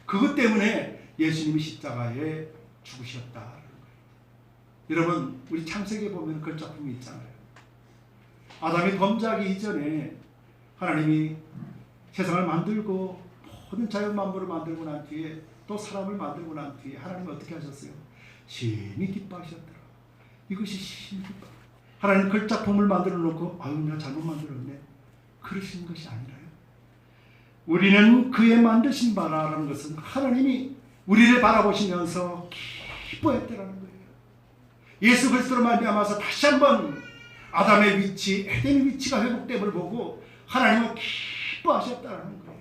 그것 때문에 예수님이 십자가에 죽으셨다는 거예요. 여러분, 우리 창세기에 보면 걸작품이 있잖아요. 아담이 범죄하기 이전에 하나님이 세상을 만들고 모든 자연 만물을 만들고 난 뒤에, 또 사람을 만들고 난 뒤에 하나님은 어떻게 하셨어요? 심히 기뻐하셨더라. 이것이 심히 기뻐. 하나님 걸작품을 만들어 놓고 아유 내가 잘못 만들었네, 그러시는 것이 아니라요. 우리는 그의 만드신 바라라는 것은 하나님이 우리를 바라보시면서 기뻐했다라는 거예요. 예수 그리스도로 말미암아서 다시 한번 아담의 위치, 에덴의 위치가 회복됨을 보고 하나님은 기뻐하셨다는 거예요.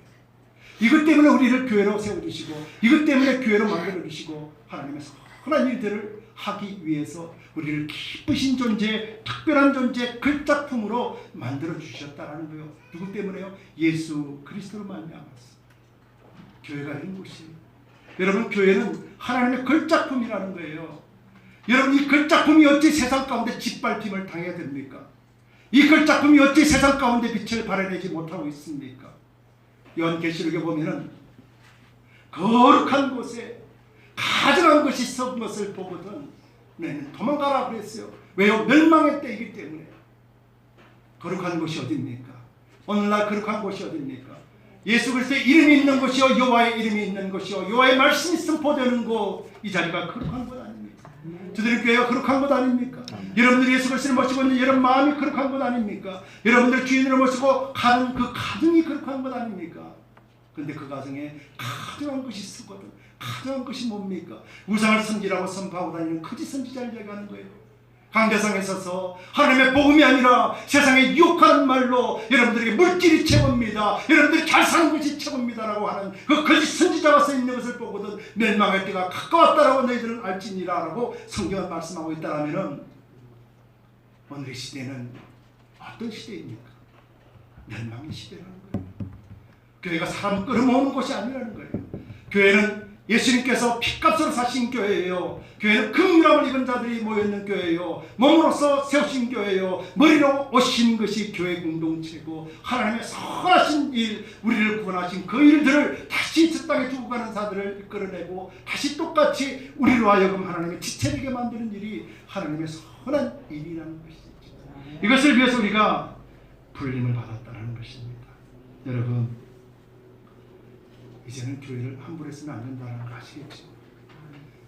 이것 때문에 우리를 교회로 세워주시고, 이것 때문에 교회로 만들어주시고, 하나님의 선한 일들을 하기 위해서 우리를 기쁘신 존재, 특별한 존재, 걸작품으로 만들어주셨다는 거예요. 누구 때문에요? 예수 그리스도로 말미암아서. 교회가 이런 곳이에요. 여러분, 교회는 하나님의 걸작품이라는 거예요. 여러분, 이 걸작품이 어찌 세상 가운데 짓밟힘을 당해야 됩니까? 이 걸작품이 어찌 세상 가운데 빛을 발해내지 못하고 있습니까? 요한계시록에 보면은 거룩한 곳에 가증한 것이 썩은 것을 보거든 너희는 도망가라 그랬어요. 왜요? 멸망의 때이기 때문에. 거룩한 곳이 어디입니까? 오늘날 거룩한 곳이 어디입니까? 예수 그리스도의 이름이 있는 곳이요, 여호와의 이름이 있는 곳이요, 여호와의 말씀이 선포되는 곳, 이 자리가 거룩한 곳 아닙니까? 저들의 교회가 거룩한 것 아닙니까? 여러분들이 예수 그리스도를 모시고 있는 여러분 마음이 거룩한 것 아닙니까? 여러분들 주인으로 모시고 가는 그 가정이 거룩한 것 아닙니까? 그런데 그 가정에 가정한 것이 쓰거든. 가정한 것이 뭡니까? 우상을 섬기라고 선포하고 다니는 거짓 선지자를 얘기하는 거예요. 강대상에 서서 하나님의 복음이 아니라 세상에 유혹하는 말로 여러분들에게 물질이 최고입니다, 여러분들이 잘 사는 것이 최고입니다라고 하는 그 거짓 선지자가 써 있는 것을 보거든 멸망의 때가 가까웠다라고 너희들은 알지니라라고 성경은 말씀하고 있다라면은, 오늘의 시대는 어떤 시대입니까? 멸망의 시대라는 거예요. 교회가 사람 끌어모으는 곳이 아니라는 거예요. 교회는 예수님께서 핏값으로 사신 교회예요. 교회는 긍휼함을 입은 자들이 모여있는 교회예요. 몸으로서 세우신 교회예요. 머리로 오신 것이 교회 공동체고, 하나님의 선하신 일, 우리를 구원하신 그 일들을 다시 저 땅에 두고 가는 자들을 이끌어내고 다시 똑같이 우리로 하여금 하나님의 지체되게 만드는 일이 하나님의 선한 일이라는 것이죠. 이것을 위해서 우리가 불림을 받았다는 것입니다. 여러분, 이제는 교회를 함부로 했으면 안 된다는 거 아시겠죠?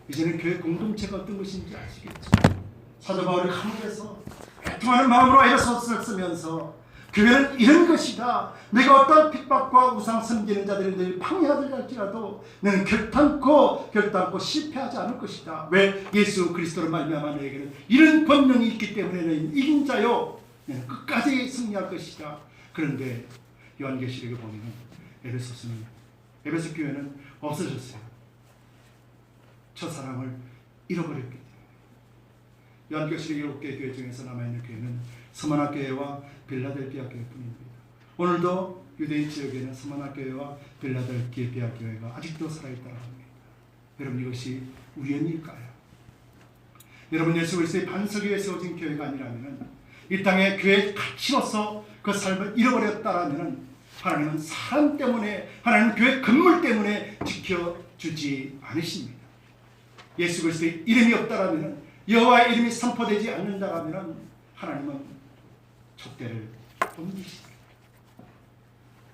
이제는 교회 공동체가 어떤 것인지 아시겠죠? 사도 바울이 한국에서 애통하는 마음으로 애써서 쓰면서 교회는 이런 것이다. 내가 어떤 핍박과 우상 섬기는 자들이 늘 방해하들 할지라도 너는 결단코 실패하지 않을 것이다. 왜? 예수 그리스도로 말미암아 너에게는 이런 권능이 있기 때문에 너희는 이긴 자요, 너는 끝까지 승리할 것이다. 그런데 요한계시록에 보면 에베소 교회는 없어졌어요. 첫사랑을 잃어버렸기 때문에. 요한계시록 7개 교회 중에서 남아있는 교회는 스마나 교회와 빌라델피아 교회뿐입니다. 오늘도 유대인 지역에는 스마나 교회와 빌라델피아 교회가 아직도 살아있다고 합니다. 여러분, 이것이 우연일까요? 여러분, 예수 그리스도의 반석 위에 세워진 교회가 아니라면, 이 땅의 교회의 가치로서 그 삶을 잃어버렸다라면, 하나님은 사람 때문에, 하나님은 교회 건물 때문에 지켜주지 않으십니다. 예수 그리스도의 이름이 없다라면, 여호와의 이름이 선포되지 않는다라면 하나님은 촛대를 옮기십니다.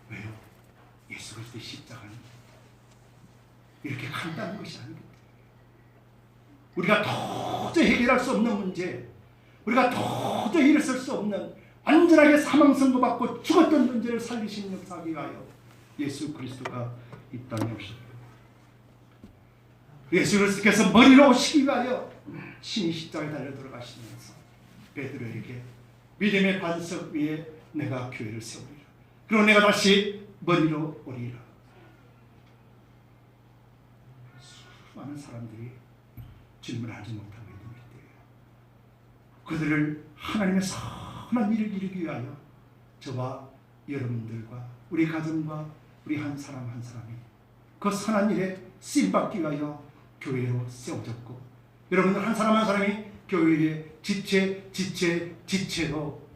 왜요? 예수 그리스도의 십자가는 이렇게 간단한 것이 아니기 때문에. 우리가 도저히 해결할 수 없는 문제, 우리가 도저히 일어설 수 없는 완전하게 사망 선고받고 죽었던 존재를 살리시는 역사하기 위하여 예수 그리스도가 이 땅에 오셨습니다. 예수 그리스도께서 머리로 오시기 위하여 신이 십자가에 달려 들어가시면서 베드로에게 믿음의 반석 위에 내가 교회를 세우리라. 그리고 내가 다시 머리로 오리라. 수많은 사람들이 주님을 알지 못하고 있는 때예요. 그들을 하나님의 선한 일을 이루기 위하여 저와 여러분들과 우리 가정과 우리 한 사람 한 사람이 그 선한 일에 쓰임받기 위하여 교회로 세워졌고, 여러분들 한 사람 한 사람이 교회의 지체로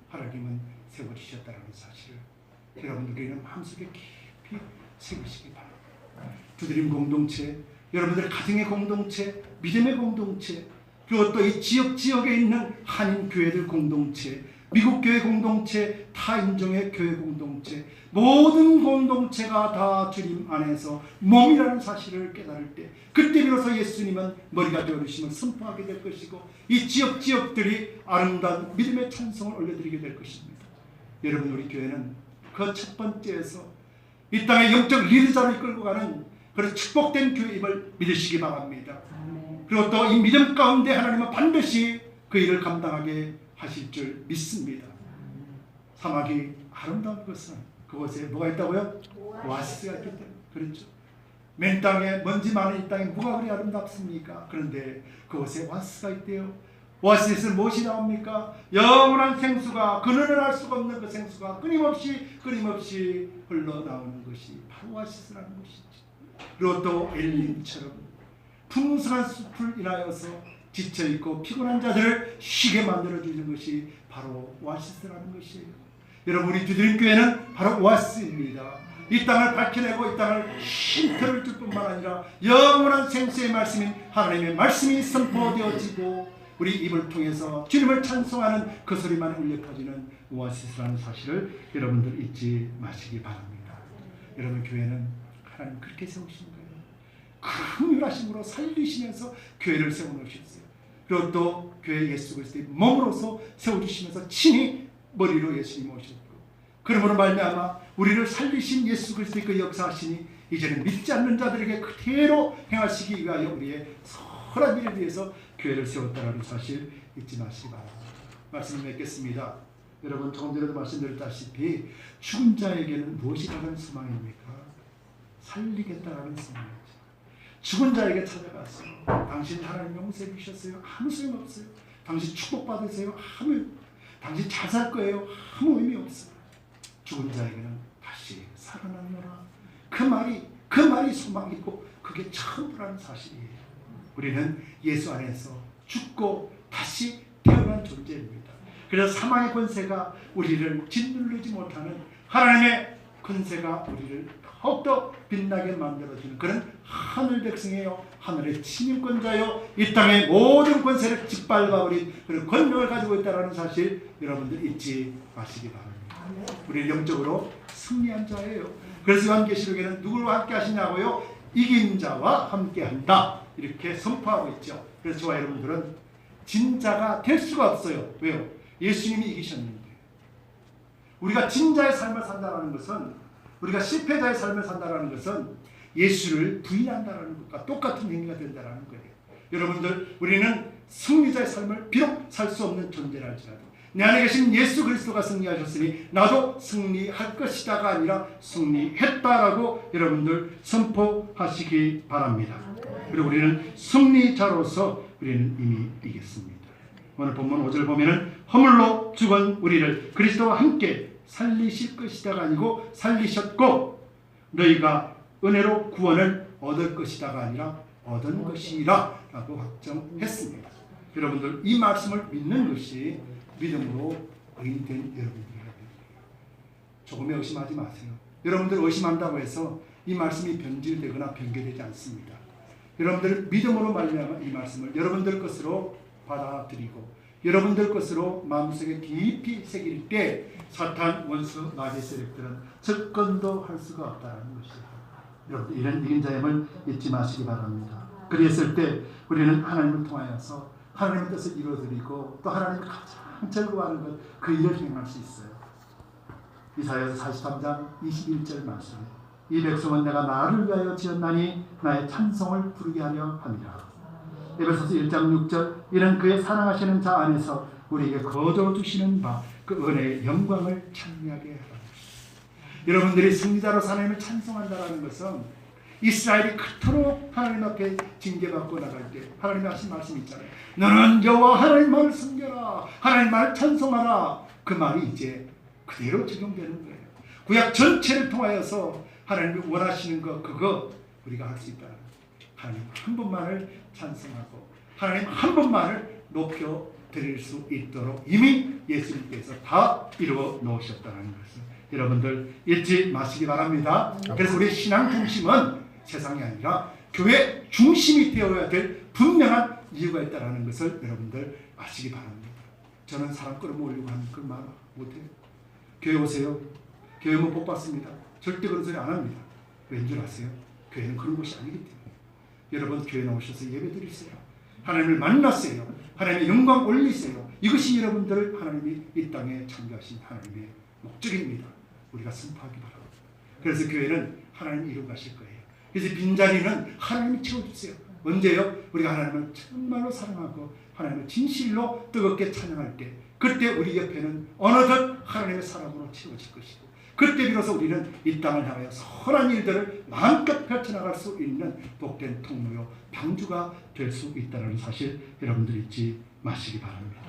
하나님은 세워주셨다는 사실을 여러분들에게는 마음속에 깊이 새기시기 바랍니다. 두드림 공동체, 여러분들 가정의 공동체, 믿음의 공동체, 그리고 또 이 지역에 있는 한인 교회들 공동체, 미국 교회 공동체, 타인종의 교회 공동체, 모든 공동체가 다 주님 안에서 몸이라는 사실을 깨달을 때, 그때 비로소 예수님은 머리가 되어주심을 선포하게 될 것이고, 이 지역들이 아름다운 믿음의 찬송을 올려드리게 될 것입니다. 여러분, 우리 교회는 그 첫 번째에서 이 땅의 영적 리더자를 이끌고 가는 그런 축복된 교회임을 믿으시기 바랍니다. 그리고 또 이 믿음 가운데 하나님은 반드시 그 일을 감당하게 하실 줄 믿습니다. 사막이 아름다운 것은 그곳에 뭐가 있다고요? 오아시스가 있기 때문에. 그렇죠. 맨 땅에 먼지 많은 이 땅에 뭐가 그리 아름답습니까? 그런데 그곳에 오아시스가 있대요. 오아시스는 무엇이 나옵니까? 영원한 생수가, 그늘을 알 수가 없는 그 생수가 끊임없이 흘러나오는 것이 바로 오아시스라는 것이죠. 그리고 또 엘림처럼 풍성한 숲을 인하여서 지쳐있고 피곤한 자들을 쉬게 만들어주는 것이 바로 오아시스라는 것이에요. 여러분, 우리 두드림교회는 바로 오아시스입니다. 이 땅을 밝혀내고 이 땅을 쉼터를 줄 뿐만 아니라 영원한 생수의 말씀인 하나님의 말씀이 선포되어지고 우리 입을 통해서 주님을 찬송하는 그 소리만 울려 퍼지는 오아시스라는 사실을 여러분들 잊지 마시기 바랍니다. 여러분, 교회는 하나님 그렇게 세우신 거예요. 긍휼하심으로 살리시면서 교회를 세워놓으셨어요. 그리고 또 교회 예수 그리스도의 몸으로서 세워주시면서 친히 머리로 예수님 오셨고, 그러므로 말미암아 우리를 살리신 예수 그리스도의 그 역사하시니 이제는 믿지 않는 자들에게 그대로 행하시기 위하여 우리의 선한 일을 위해서 교회를 세웠다는 사실 잊지 마시기 바랍니다. 말씀을 맺겠습니다. 여러분, 조금 전에도 말씀드렸다시피 죽은 자에게는 무엇이 가장 소망입니까? 살리겠다라는 소망이죠. 죽은 자에게 찾아가서 당신 하나님 용서해 주셨어요? 아무 소용없어요. 당신 축복받으세요? 당신 잘 살 거예요? 아무 의미 없어요. 죽은 자에게는 다시 살아나노라. 그 말이 소망이고 그게 전부라는 사실이에요. 우리는 예수 안에서 죽고 다시 태어난 존재입니다. 그래서 사망의 권세가 우리를 짓누르지 못하는 하나님의 권세가 우리를 더욱더 빛나게 만들어주는 그런 하늘 백성이에요. 하늘의 침입권자요, 이 땅의 모든 권세를 짓밟아버린 그런 권력을 가지고 있다는 사실 여러분들 잊지 마시기 바랍니다. 우리 영적으로 승리한 자예요. 그래서 요한계시록에는 누구와 함께 하시냐고요? 이긴 자와 함께 한다, 이렇게 선포하고 있죠. 그래서 저와 여러분들은 진자가 될 수가 없어요. 왜요? 예수님이 이기셨는데. 우리가 진자의 삶을 산다는 것은, 우리가 실패자의 삶을 산다는 것은 예수를 부인한다는 것과 똑같은 행위가 된다는 거예요. 여러분들, 우리는 승리자의 삶을 비록 살 수 없는 존재랄지라도 내 안에 계신 예수 그리스도가 승리하셨으니 나도 승리할 것이다가 아니라 승리했다라고 여러분들 선포하시기 바랍니다. 그리고 우리는 승리자로서 우리는 이미 이겼습니다. 오늘 본문 5절 보면은 허물로 죽은 우리를 그리스도와 함께 살리실 것이다가 아니고 살리셨고 너희가 은혜로 구원을 얻을 것이다가 아니라 얻은 것이라 라고 확정했습니다. 여러분들, 이 말씀을 믿는 것이 믿음으로 의인된 여러분들이라 됩니다. 조금의 의심하지 마세요. 여러분들 의심한다고 해서 이 말씀이 변질되거나 변개되지 않습니다. 여러분들 믿음으로 말미암아 이 말씀을 여러분들 것으로 받아들이고 여러분들 것으로 마음속에 깊이 새길 때 사탄, 원수, 마귀 세력들은 접근도 할 수가 없다는 것이죠. 여러분, 이런 이긴 자임을 잊지 마시기 바랍니다. 그랬을 때 우리는 하나님을 통하여서 하나님의 뜻을 이루어드리고 또 하나님을 가장 즐거워하는 것, 그 일을 행할 수 있어요. 이사야서 43장 21절 말씀, 이 백성은 내가 나를 위하여 지었나니 나의 찬송을 부르게 하려 함이라. 에베소서 1장 6절, 이는 그의 사랑하시는 자 안에서 우리에게 거둬주시는 바 그 은혜의 영광을 찬미하게 하라. 여러분들이 승리자로 하나님을 찬송한다는 것은 이스라엘이 그토록 하나님 앞에 징계받고 나갈 때 하나님이 하신 말씀이 있잖아요. 너는 여호와 하나님만을 섬겨라, 하나님만을 찬송하라. 그 말이 이제 그대로 적용되는 거예요. 구약 전체를 통하여서 하나님이 원하시는 것, 그거 우리가 할 수 있다. 하나님 한 분만을 찬송하고 하나님 한 분만을 높여 드릴 수 있도록 이미 예수님께서 다 이루어 놓으셨다는 것을 여러분들 잊지 마시기 바랍니다. 그래서 우리 신앙 중심은 세상이 아니라 교회 중심이 되어야 될 분명한 이유가 있다는 것을 여러분들 아시기 바랍니다. 저는 사람 끌어모으려고 하는 그런 말 못해요. 교회 오세요. 교회 오면 복 받습니다. 절대 그런 소리 안 합니다. 왠줄 아세요? 교회는 그런 곳이 아니기 때문에. 여러분 교회 나오셔서 예배 드리세요. 하나님을 만나세요. 하나님의 영광 올리세요. 이것이 여러분들을 하나님이 이 땅에 창조하신 하나님의 목적입니다. 우리가 선포하기 바랍니다. 그래서 교회는 하나님이 이루어 가실 거예요. 그래서 빈자리는 하나님이 채워주세요. 언제요? 우리가 하나님을 정말로 사랑하고 하나님을 진실로 뜨겁게 찬양할 때, 그때 우리 옆에는 어느덧 하나님의 사랑으로 채워질 것이고, 그때 비로소 우리는 이 땅을 향하여 선한 일들을 마음껏 펼쳐나갈 수 있는 복된 통로요 방주가 될 수 있다는 사실 여러분들 잊지 마시기 바랍니다.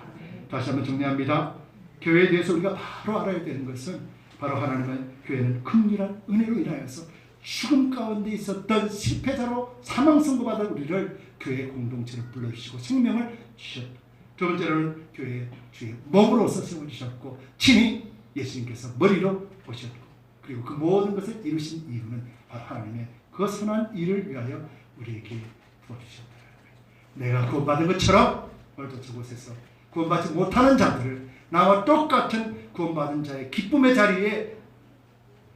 다시 한번 정리합니다. 교회에 대해서 우리가 바로 알아야 되는 것은 바로 하나님의 교회는 긍휼한 은혜로 인하여서 죽음 가운데 있었던 실패자로 사망 선고받은 우리를 교회 공동체로 불러주시고 생명을 주셨고, 두 번째로는 교회 주의 몸으로서 세워주셨고, 친히 예수님께서 머리로 오셨고, 그리고 그 모든 것을 이루신 이유는 바로 하나님의 그 선한 일을 위하여 우리에게 부어주셨다. 내가 구원받은 것처럼 오늘도 저곳에서 구원받지 못하는 자들을 나와 똑같은 구원받은 자의 기쁨의 자리에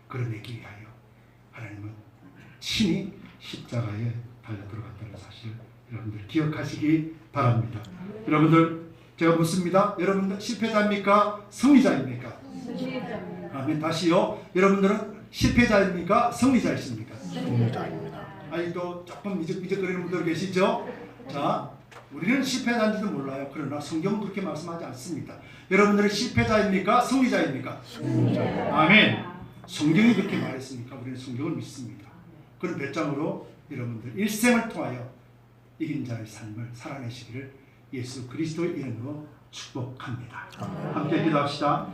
끌어내기 위하여 하나님은 친히 십자가에 달려 들어갔다는 사실 여러분들 기억하시기 바랍니다. 여러분들 제가 묻습니다. 여러분들 실패자입니까? 승리자입니까? 아멘. 다시요. 여러분들은 실패자입니까? 승리자이십니까? 승리자입니다. 아니 또 조금 미적거리는 분들 계시죠? 자, 우리는 실패자인지도 몰라요. 그러나 성경은 그렇게 말씀하지 않습니다. 여러분들은 실패자입니까? 승리자입니까? 승리자. 아멘. 성경이 그렇게 말했으니까 우리는 성경을 믿습니다. 그런 배짱으로 여러분들 일생을 통하여 이긴 자의 삶을 살아내시기를 예수 그리스도의 이름으로 축복합니다. 함께 기도합시다.